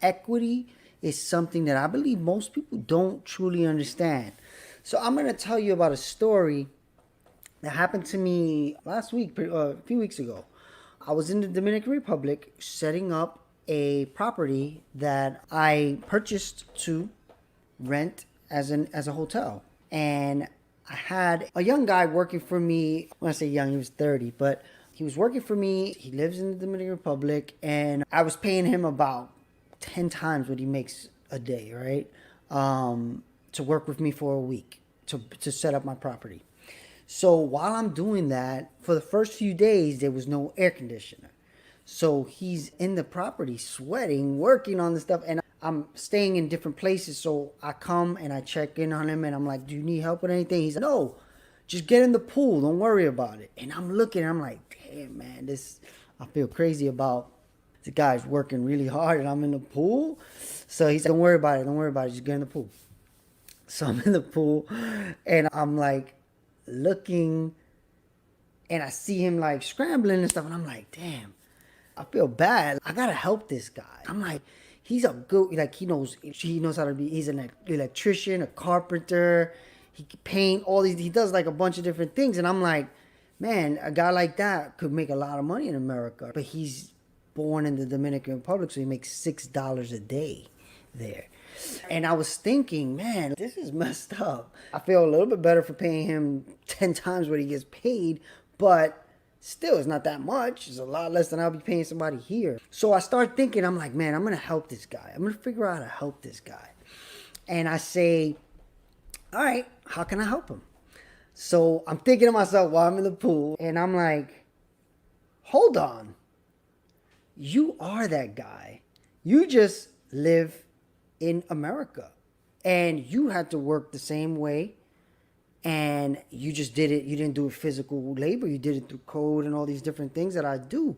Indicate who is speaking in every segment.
Speaker 1: Equity is something that I believe most people don't truly understand. So I'm going to tell you about a story that happened to me last week, a few weeks ago. I was in the Dominican Republic setting up a property that I purchased to rent as a hotel. And I had a young guy working for me. When I say young, he was 30, but he was working for me. He lives in the Dominican Republic, and I was paying him about 10 times what he makes a day, right? To work with me for a week to set up my property. So while I'm doing that, for the first few days, there was no air conditioner. So he's in the property sweating, working on the stuff, and I'm staying in different places. So I come and I check in on him and I'm like, "Do you need help with anything?" He's like, "No, just get in the pool. Don't worry about it." And I'm looking, I'm like, "Damn, man, this, I feel crazy about the guy's working really hard and I'm in the pool." So he's like, "Don't worry about it. Don't worry about it. Just get in the pool." So I'm in the pool and I'm like looking and I see him like scrambling and stuff. And I'm like, "Damn, I feel bad. I gotta help this guy." I'm like, he's a good, like he knows how to be. He's an electrician, a carpenter. He can paint all these. He does like a bunch of different things, and I'm like, man, a guy like that could make a lot of money in America. But he's born in the Dominican Republic, so he makes $6 a day there. And I was thinking, man, this is messed up. I feel a little bit better for paying him 10 times what he gets paid, but still, it's not that much. It's a lot less than I'll be paying somebody here. So I start thinking, I'm like, man, I'm going to help this guy. I'm going to figure out how to help this guy. And I say, all right, how can I help him? So I'm thinking to myself while I'm in the pool, and I'm like, hold on. You are that guy. You just live in America. And you had to work the same way, and you just did it. You didn't do it physical labor. You did it through code and all these different things that I do.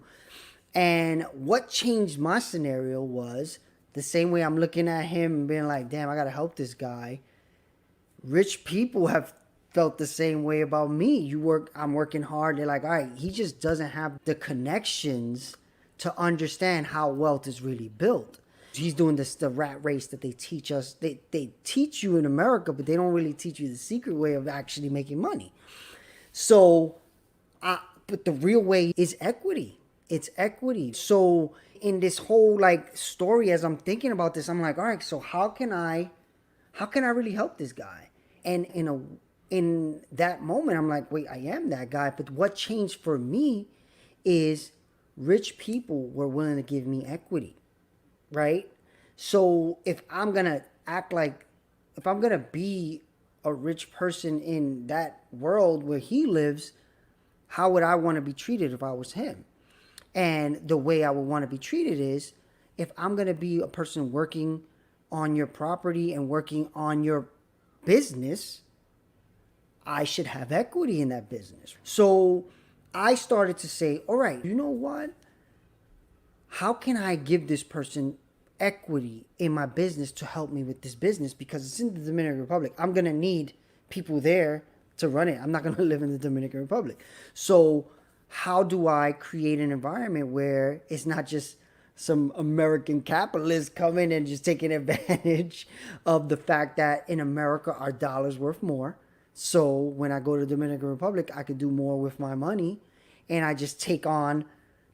Speaker 1: And what changed my scenario was the same way I'm looking at him and being like, damn, I got to help this guy. Rich people have felt the same way about me. I'm working hard. They're like, all right, he just doesn't have the connections to understand how wealth is really built. He's doing the rat race that they teach us. They teach you in America, but they don't really teach you the secret way of actually making money. So, but the real way is equity. It's equity. So in this whole like story, as I'm thinking about this, I'm like, all right, so how can I really help this guy? And in that moment, I'm like, wait, I am that guy. But what changed for me is rich people were willing to give me equity, right? So if I'm gonna act like, if I'm gonna be a rich person in that world where he lives, how would I want to be treated if I was him? And the way I would want to be treated is, if I'm gonna be a person working on your property and working on your business, I should have equity in that business. So I started to say, all right, you know what? How can I give this person equity in my business to help me with this business? Because it's in the Dominican Republic. I'm going to need people there to run it. I'm not going to live in the Dominican Republic. So how do I create an environment where it's not just some American capitalists coming and just taking advantage of the fact that in America our dollar's worth more. So when I go to the Dominican Republic, I could do more with my money, and I just take on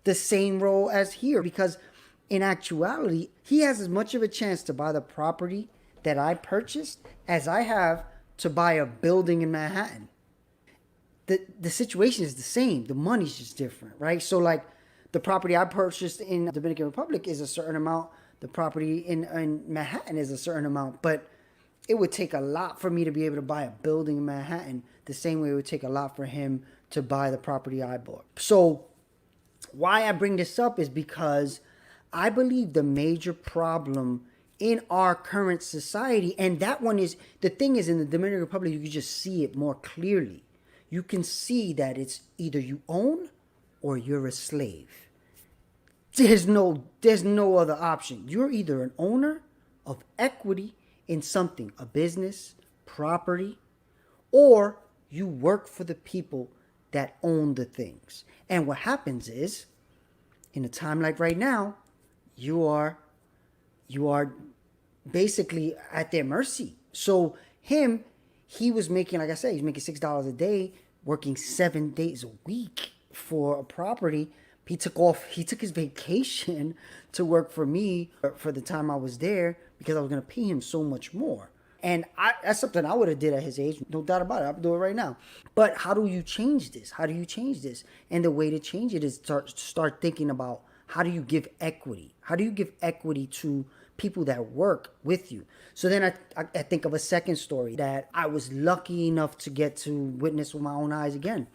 Speaker 1: the same role as here, because in actuality, he has as much of a chance to buy the property that I purchased as I have to buy a building in Manhattan. The situation is the same. The money's just different, right? So like the property I purchased in the Dominican Republic is a certain amount. The property in Manhattan is a certain amount. But it would take a lot for me to be able to buy a building in Manhattan the same way it would take a lot for him to buy the property I bought. So why I bring this up is because I believe the major problem in our current society, and that one is, the thing is, in the Dominican Republic, you can just see it more clearly. You can see that it's either you own or you're a slave. There's no other option. You're either an owner of equity in something, a business, property, or you work for the people that own the things. And what happens is, in a time like right now, you are you are basically at their mercy. So he was making, like I said, he's making $6 a day, working 7 days a week for a property. He took his vacation to work for me for the time I was there because I was gonna pay him so much more. And that's something I would have did at his age, no doubt about it. I'll do it right now. But how do you change this? How do you change this? And the way to change it is start thinking about, how do you give equity? How do you give equity to people that work with you? So then I think of a second story that I was lucky enough to get to witness with my own eyes again.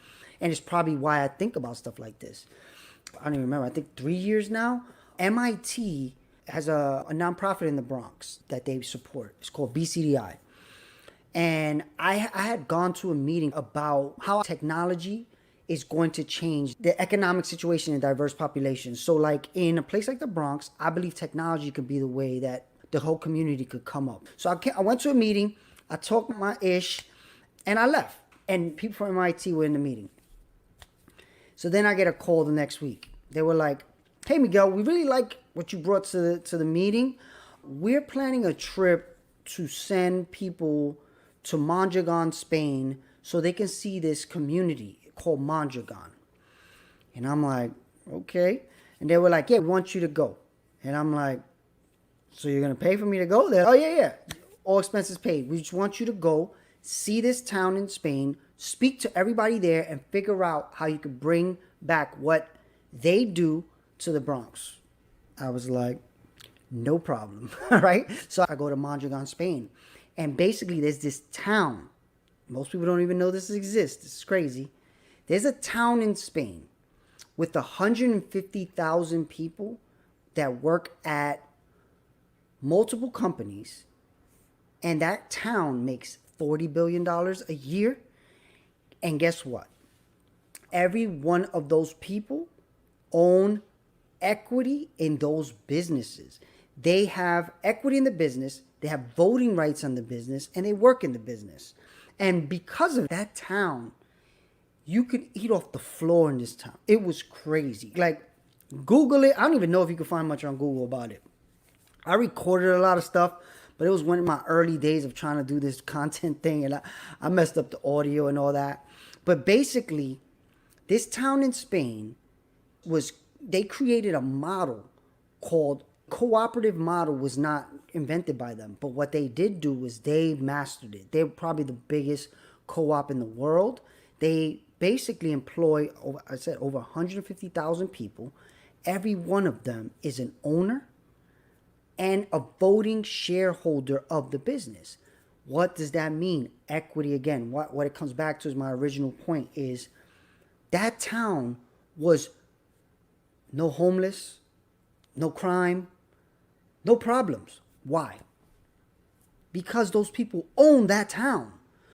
Speaker 1: And it's probably why I think about stuff like this. I don't even remember. I think 3 years now. MIT has a nonprofit in the Bronx that they support. It's called BCDI. And I had gone to a meeting about how technology is going to change the economic situation in diverse populations. So like in a place like the Bronx, I believe technology could be the way that the whole community could come up. So I went to a meeting, I talked my ish, and I left. And people from MIT were in the meeting. So then I get a call the next week. They were like, hey Miguel, we really like what you brought to the meeting. We're planning a trip to send people to Mondragon, Spain, so they can see this community called Mondragon. And I'm like, okay. And they were like, yeah, we want you to go. And I'm like, so you're going to pay for me to go there? Oh, yeah. All expenses paid. We just want you to go, see this town in Spain, speak to everybody there, and figure out how you could bring back what they do to the Bronx. I was like, no problem. All right. So I go to Mondragon, Spain. And basically there's this town. Most people don't even know this exists. This is crazy. There's a town in Spain with 150,000 people that work at multiple companies. And that town makes $40 billion a year. And guess what? Every one of those people own equity in those businesses. They have equity in the business, they have voting rights on the business, and they work in the business. And because of that town, you could eat off the floor in this town. It was crazy. Like, Google it. I don't even know if you can find much on Google about it. I recorded a lot of stuff, but it was one of my early days of trying to do this content thing, and I messed up the audio and all that. But basically, this town in Spain they created a model called cooperative model. Was not invented by them, but what they did do was they mastered it. They were probably the biggest co-op in the world. They basically employ, over 150,000 people. Every one of them is an owner and a voting shareholder of the business. What does that mean? Equity again. What it comes back to is my original point is that town was no homeless, no crime, no problems. Why? Because those people own that town.